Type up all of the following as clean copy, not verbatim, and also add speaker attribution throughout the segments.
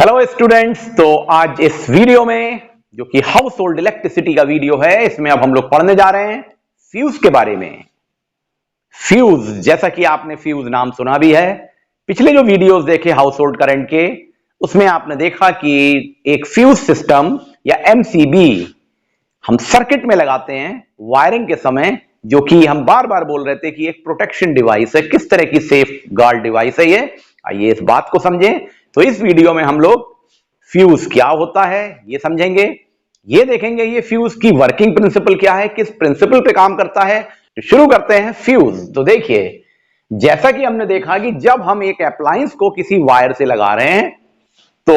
Speaker 1: Hello students. तो आज इस वीडियो में जो कि हाउस होल्ड इलेक्ट्रिसिटी का वीडियो है, इसमें अब हम लोग पढ़ने जा रहे हैं फ्यूज के बारे में। फ्यूज, जैसा कि आपने फ्यूज नाम सुना भी है, पिछले जो वीडियोस देखे हाउस होल्ड करंट के, उसमें आपने देखा कि एक फ्यूज सिस्टम या एमसीबी हम सर्किट में लगाते हैं वायरिंग के समय, जो कि हम बार बार बोल रहे थे कि एक प्रोटेक्शन डिवाइस है। किस तरह की सेफ गार्ड डिवाइस है ये, आइए इस बात को समझें। तो इस वीडियो में हम लोग फ्यूज क्या होता है ये समझेंगे, ये देखेंगे ये फ्यूज की वर्किंग प्रिंसिपल क्या है, किस प्रिंसिपल पे काम करता है। तो शुरू करते हैं फ्यूज। तो देखिए, जैसा कि हमने देखा कि जब हम एक अप्लायंस को किसी वायर से लगा रहे हैं तो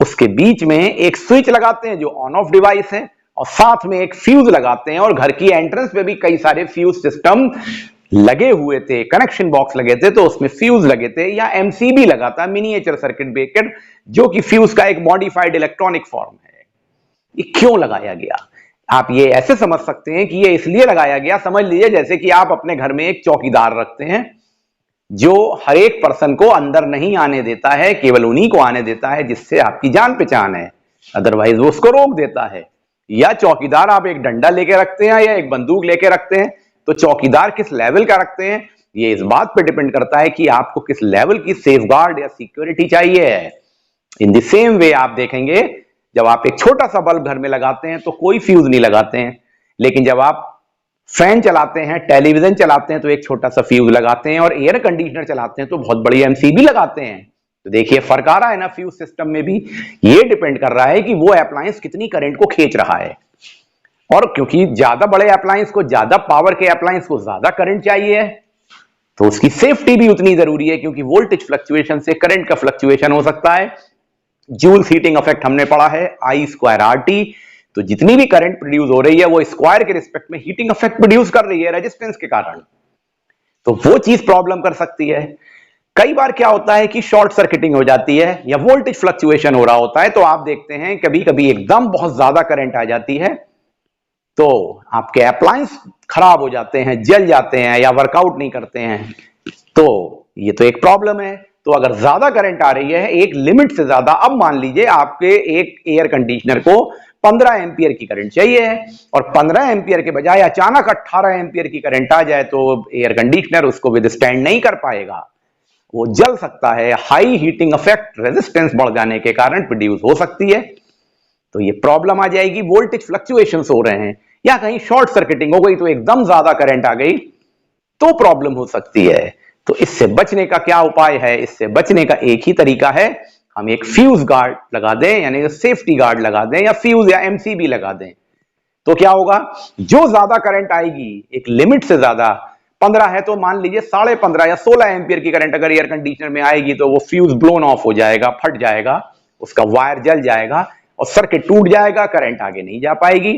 Speaker 1: उसके बीच में एक स्विच लगाते हैं जो ऑन ऑफ डिवाइस है, और साथ में एक फ्यूज लगाते हैं। और घर की एंट्रेंस पे भी कई सारे फ्यूज सिस्टम लगे हुए थे, कनेक्शन बॉक्स लगे थे, तो उसमें फ्यूज लगे थे, या एमसीबी लगा था, मिनिएचर सर्किट ब्रेकर, जो कि फ्यूज का एक मॉडिफाइड इलेक्ट्रॉनिक फॉर्म है। ये क्यों लगाया गया, आप ये ऐसे समझ सकते हैं कि ये इसलिए लगाया गया, समझ लीजिए जैसे कि आप अपने घर में एक चौकीदार रखते हैं जो हर एक पर्सन को अंदर नहीं आने देता है, केवल उन्हीं को आने देता है जिससे आपकी जान पहचान है, अदरवाइज वो उसको रोक देता है। या चौकीदार आप एक डंडा लेके रखते हैं या एक बंदूक लेके रखते हैं, तो चौकीदार किस लेवल का रखते हैं ये इस बात पे डिपेंड करता है कि आपको किस लेवल की सेफगार्ड या सिक्योरिटी चाहिए है। इन द सेम वे आप देखेंगे, जब आप एक छोटा सा बल्ब घर में लगाते हैं तो कोई फ्यूज नहीं लगाते हैं, लेकिन जब आप फैन चलाते हैं, टेलीविजन चलाते हैं तो एक छोटा सा फ्यूज लगाते हैं, और एयर कंडीशनर चलाते हैं तो बहुत बड़ी एमसीबी लगाते हैं। तो देखिए फर्क आ रहा है ना फ्यूज सिस्टम में भी। ये डिपेंड कर रहा है कि वो अप्लायंस कितनी करंट को खींच रहा है, और क्योंकि ज्यादा बड़े अप्लायंस को, ज्यादा पावर के अप्लायंस को ज्यादा करंट चाहिए, तो उसकी सेफ्टी भी उतनी जरूरी है, क्योंकि वोल्टेज फ्लक्चुएशन से करंट का फ्लक्चुएशन हो सकता है। जूल्स हीटिंग इफेक्ट हमने पढ़ा है, आई स्क्वायर आर टी। तो जितनी भी करंट प्रोड्यूस हो रही है वो स्क्वायर के रिस्पेक्ट में हीटिंग इफेक्ट प्रोड्यूस कर रही है रेजिस्टेंस के कारण, तो वो चीज प्रॉब्लम कर सकती है। कई बार क्या होता है कि शॉर्ट सर्किटिंग हो जाती है या वोल्टेज फ्लक्चुएशन हो रहा होता है, तो आप देखते हैं कभी कभी एकदम बहुत ज्यादा करंट आ जाती है, तो आपके अप्लायंस खराब हो जाते हैं, जल जाते हैं या वर्कआउट नहीं करते हैं, तो ये तो एक प्रॉब्लम है। तो अगर ज्यादा करंट आ रही है, एक लिमिट से ज्यादा, अब मान लीजिए आपके एक एयर कंडीशनर को 15 एम्पियर की करंट चाहिए है, और 15 एम्पियर के बजाय अचानक 18 एम्पियर की करंट आ जाए तो एयर कंडीशनर उसको विदस्टैंड नहीं कर पाएगा, वो जल सकता है। हाई हीटिंग इफेक्ट रेजिस्टेंस बढ़ जाने के कारण प्रोड्यूस हो सकती है, तो ये प्रॉब्लम आ जाएगी। वोल्टेज फ्लक्चुएशंस हो रहे हैं या कहीं शॉर्ट सर्किटिंग हो गई तो एकदम ज्यादा करंट आ गई तो प्रॉब्लम हो सकती है। तो इससे बचने का क्या उपाय है, इससे बचने का एक ही तरीका है, हम एक फ्यूज गार्ड लगा दें, यानी सेफ्टी गार्ड लगा दें, या फ्यूज या एमसीबी लगा दें। तो क्या होगा, जो ज्यादा करंट आएगी एक लिमिट से ज्यादा, 15 है तो मान लीजिए 15.5 या 16 एम्पियर की करंट अगर एयर कंडीशनर में आएगी तो वो फ्यूज ब्लोन ऑफ हो जाएगा, फट जाएगा, उसका वायर जल जाएगा और सर्किट टूट जाएगा, करंट आगे नहीं जा पाएगी,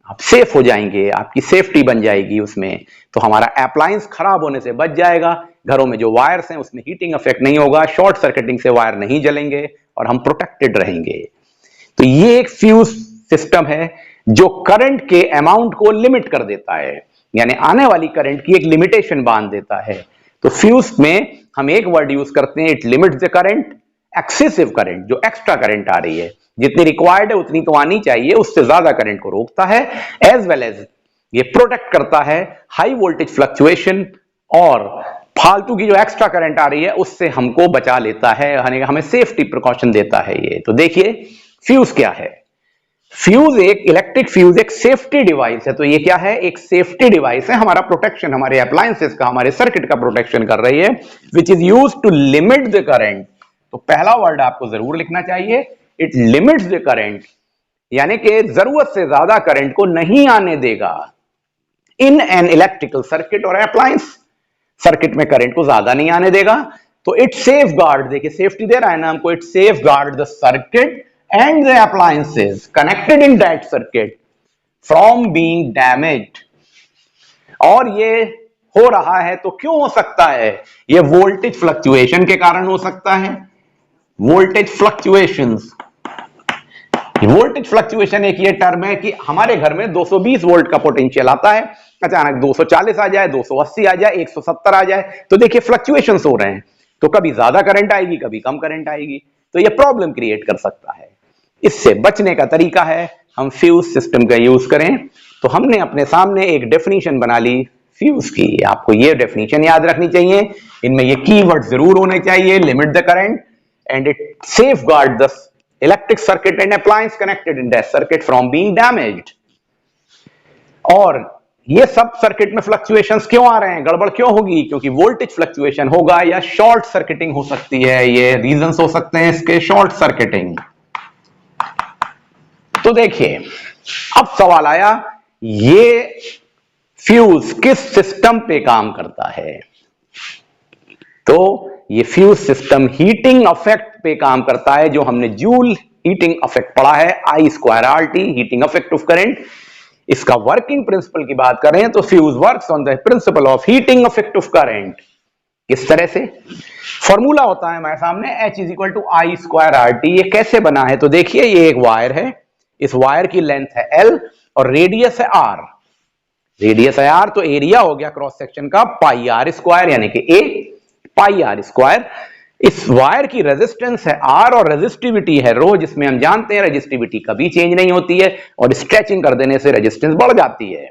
Speaker 1: आप सेफ हो जाएंगे, आपकी सेफ्टी बन जाएगी उसमें। तो हमारा अप्लायंस खराब होने से बच जाएगा, घरों में जो वायर्स हैं उसमें हीटिंग इफेक्ट नहीं होगा, शॉर्ट सर्किटिंग से वायर नहीं जलेंगे और हम प्रोटेक्टेड रहेंगे। तो ये एक फ्यूज सिस्टम है जो करंट के अमाउंट को लिमिट कर देता है, यानी आने वाली करंट की एक लिमिटेशन बांध देता है। तो फ्यूज में हम एक वर्ड यूज करते हैं, it limits the current. Excessive current, जो एक्स्ट्रा करंट आ रही है, जितनी रिक्वायर्ड है उतनी तो आनी चाहिए, उससे ज्यादा करंट को रोकता है, एज वेल एज ये प्रोटेक्ट करता है हाई वोल्टेज फ्लक्चुएशन, और फालतू की जो एक्स्ट्रा करंट आ रही है उससे हमको बचा लेता है, हमें सेफ्टी प्रिकॉशन देता है ये। तो देखिए फ्यूज क्या है। फ्यूज, एक इलेक्ट्रिक फ्यूज एक सेफ्टी डिवाइस है। तो ये क्या है, एक सेफ्टी डिवाइस है, हमारा प्रोटेक्शन, हमारे अप्लायंसेस का, हमारे सर्किट का प्रोटेक्शन कर रही है, which is use to limit the current. तो पहला वर्ड आपको जरूर लिखना चाहिए, इट लिमिट्स द करंट, यानी कि जरूरत से ज्यादा करंट को नहीं आने देगा इन एन इलेक्ट्रिकल सर्किट और अप्लायंस। सर्किट में करंट को ज्यादा नहीं आने देगा। तो इट सेफ गार्ड, देखिए सेफ्टी दे रहा है ना हमको, it safe guard the circuit and the appliances connected in that circuit from being damaged. और ये हो रहा है तो क्यों हो सकता है, ये वोल्टेज फ्लक्चुएशन के कारण हो सकता है। वोल्टेज फ्लक्चुएशंस, वोल्टेज फ्लक्चुएशन एक ये टर्म है कि हमारे घर में 220 वोल्ट का पोटेंशियल आता है, अचानक 240 आ जाए, 280 आ जाए, 170 आ जाए, तो देखिए फ्लक्चुएशंस हो रहे हैं। तो कभी ज्यादा करंट आएगी, कभी कम करंट आएगी। तो ये प्रॉब्लम क्रिएट कर सकता है। इससे बचने का तरीका है हम फ्यूज सिस्टम का यूज करें। तो हमने अपने सामने एक डेफिनेशन बना ली फ्यूज की। आपको ये डेफिनेशन याद रखनी चाहिए, इनमें ये कीवर्ड जरूर होने चाहिए, limit the current and it safeguard the electric circuit and appliance connected in that circuit from being damaged. और ये सब सर्किट में फ्लक्चुएशंस क्यों आ रहे हैं, गड़बड़ क्यों होगी, क्योंकि वोल्टेज फ्लक्चुएशन होगा या शॉर्ट सर्किटिंग हो सकती है। ये रीजंस हो सकते हैं इसके, शॉर्ट सर्किटिंग। तो देखिए अब सवाल आया, ये फ्यूज किस सिस्टम पे काम करता है। तो ये फ्यूज सिस्टम हीटिंग इफेक्ट पे काम करता है, जो हमने जूल हीटिंग इफेक्ट पढ़ा है, I²RT heating effect of current. इसका वर्किंग प्रिंसिपल की बात करें तो fuse works on the principle of heating effect of current. किस तरह से, फॉर्मूला होता है हमारे सामने H=I²RT। ये कैसे बना है, तो देखिए ये एक वायर है, इस वायर की लेंथ है L और रेडियस है R। रेडियस है R तो एरिया हो गया क्रॉस सेक्शन का πr², यानी कि A πr²। इस वायर की रेजिस्टेंस है R और रेजिस्टिविटी है रो, जिसमें हम जानते हैं रेजिस्टिविटी कभी चेंज नहीं होती है और स्ट्रेचिंग कर देने से रेजिस्टेंस बढ़ जाती है।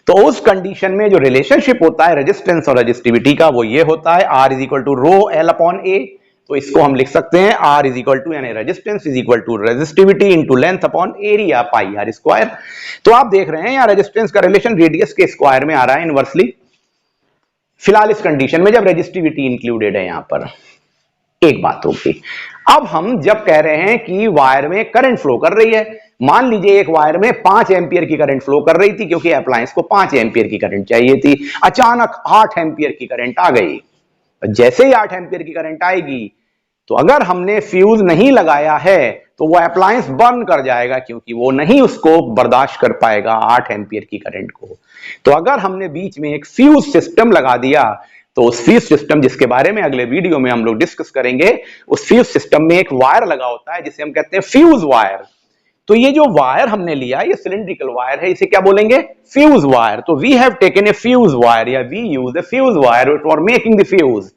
Speaker 1: तो उस कंडीशन में जो रिलेशनशिप होता है रेजिस्टेंस और रेजिस्टिविटी का, वो ये होता है R=ρL/A। तो इसको हम लिख सकते हैं R यानी resistance equal to resistivity into length upon area πr²। तो आप देख रहे हैं यहाँ रेजिस्टेंस का रिलेशन रेडियस के स्क्वायर में आ रहा है इनवर्सली, फिलहाल इस कंडीशन में जब रेजिस्टिविटी इंक्लूडेड है यहां पर। एक बात होगी, अब हम जब कह रहे हैं कि वायर में करंट फ्लो कर रही है, मान लीजिए एक वायर में 5 एम्पियर की करंट फ्लो कर रही थी, क्योंकि अप्लायंस को 5 एम्पियर की करंट चाहिए थी। अचानक 8 एम्पियर की करंट आ गई। जैसे ही 8 एम्पियर की करंट आएगी तो अगर हमने फ्यूज नहीं लगाया है तो वो अप्लायंस बर्न कर जाएगा, क्योंकि वो नहीं उसको बर्दाश्त कर पाएगा 8 एम्पियर की करंट को। तो अगर हमने बीच में एक फ्यूज सिस्टम लगा दिया तो उस फ्यूज सिस्टम, जिसके बारे में अगले वीडियो में हम लोग डिस्कस करेंगे, उस फ्यूज सिस्टम में एक वायर लगा होता है जिसे हम कहते हैं फ्यूज वायर। तो ये जो वायर हमने लिया, ये सिलिंड्रिकल वायर है, इसे क्या बोलेंगे, फ्यूज वायर। तो we have taken a fuse wire या we use a fuse wire for making the fuse.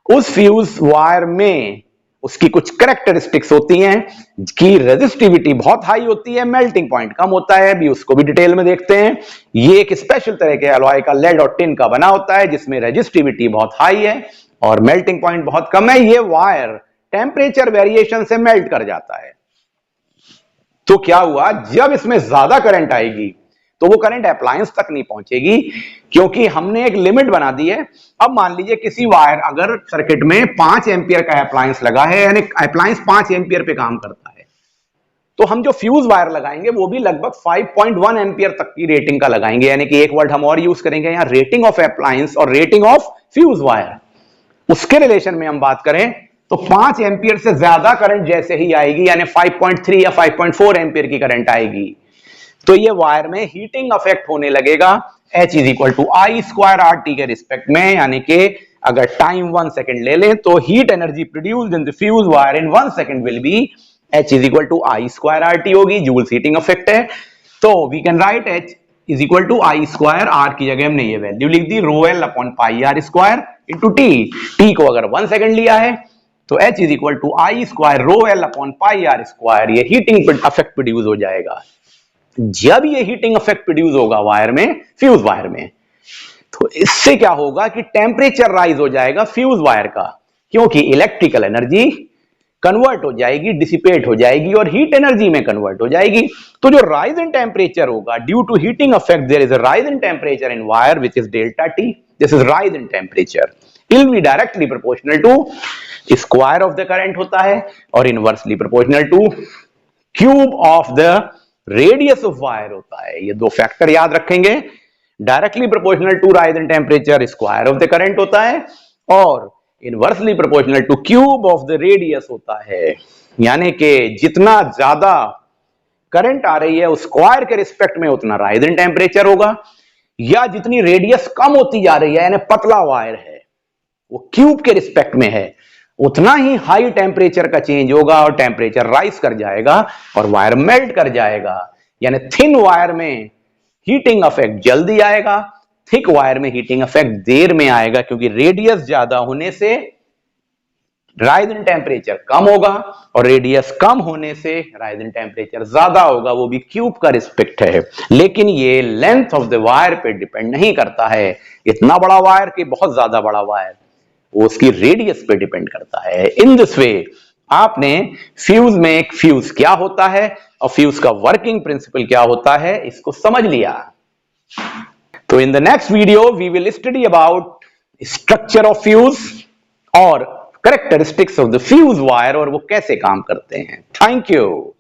Speaker 1: उस फ्यूज वायर में उसकी कुछ कैरेक्टरिस्टिक्स होती हैं कि रेजिस्टिविटी बहुत हाई होती है, मेल्टिंग पॉइंट कम होता है, भी उसको भी डिटेल में देखते हैं। ये एक स्पेशल तरह के अलॉय का, लेड और टिन का बना होता है, जिसमें रेजिस्टिविटी बहुत हाई है और मेल्टिंग पॉइंट बहुत कम है। ये वायर टेम्परेचर वेरिएशन से मेल्ट कर जाता है। तो क्या हुआ, जब इसमें ज्यादा करंट आएगी तो वो करंट अप्लायंस तक नहीं पहुंचेगी, क्योंकि हमने एक लिमिट बना दी है। अब मान लीजिए किसी वायर, अगर सर्किट में 5 एम्पियर का अप्लायंस लगा है, यानी अप्लायंस 5 एम्पियर पे काम करता है, तो हम जो फ्यूज वायर लगाएंगे वो भी लगभग 5.1 एम्पियर तक की रेटिंग का लगाएंगे। यानी कि एक वर्ड हम और यूज करेंगे यहां, रेटिंग ऑफ अप्लायंस और रेटिंग ऑफ फ्यूज वायर। उसके रिलेशन में हम बात करें तो 5 एम्पियर से ज्यादा करंट जैसे ही आएगी, यानी 5.3 या 5.4 एम्पियर की करंट आएगी, तो ये वायर में हीटिंग इफेक्ट होने लगेगा H=I²RT के रिस्पेक्ट में। यानी कि अगर टाइम 1 सेकेंड ले लें तो heat energy produced in the fuse wire in 1 second will be H=I²RT होगी, जूल्स हीटिंग इफेक्ट है। तो we can write H=I², R की जगह हमने ये वैल्यू लिख दी, ρL/πr² इंटू टी को अगर 1 सेकेंड लिया है तो H=I²ρL/πr², ये हीटिंग इफेक्ट प्रोड्यूस हो जाएगा। जब ये हीटिंग इफेक्ट प्रोड्यूस होगा वायर में, फ्यूज वायर में, तो इससे क्या होगा कि टेम्परेचर राइज हो जाएगा फ्यूज वायर का, क्योंकि इलेक्ट्रिकल एनर्जी कन्वर्ट हो जाएगी, डिसिपेट हो जाएगी और हीट एनर्जी में कन्वर्ट हो जाएगी। तो जो राइज इन टेम्परेचर होगा due to heating effect, there is a rise in temperature in wire which is ΔT। This is rise in temperature, it will be directly proportional to square of the current होता है और inversely proportional to cube of the radius of wire होता है। ये दो factor याद रखेंगे, directly proportional to rise in temperature square of the current होता है और inversely proportional to cube of the radius होता है। यानी कि जितना ज्यादा करंट आ रही है उस स्क्वायर के रिस्पेक्ट में उतना राइज इन टेम्परेचर होगा, या जितनी रेडियस कम होती जा रही है, यानी पतला वायर है वो क्यूब के रिस्पेक्ट में है, उतना ही हाई टेम्परेचर का चेंज होगा और टेम्परेचर राइज कर जाएगा और वायर मेल्ट कर जाएगा। यानी थिन वायर में हीटिंग इफेक्ट जल्दी आएगा, थिक वायर में हीटिंग इफेक्ट देर में आएगा, क्योंकि रेडियस ज्यादा होने से राइजन टेम्परेचर कम होगा और रेडियस कम होने से राइजन टेम्परेचर ज्यादा होगा, वो भी क्यूब का रिस्पेक्ट है। लेकिन ये लेंथ ऑफ द वायर पे डिपेंड नहीं करता है, इतना बड़ा वायर कि बहुत ज्यादा बड़ा वायर, वो उसकी रेडियस पे डिपेंड करता है। इन दिस वे आपने फ्यूज में एक फ्यूज क्या होता है और फ्यूज का वर्किंग प्रिंसिपल क्या होता है इसको समझ लिया। तो in the next video we will study about structure of fuse और characteristics of the fuse wire और वो कैसे काम करते हैं। Thank you.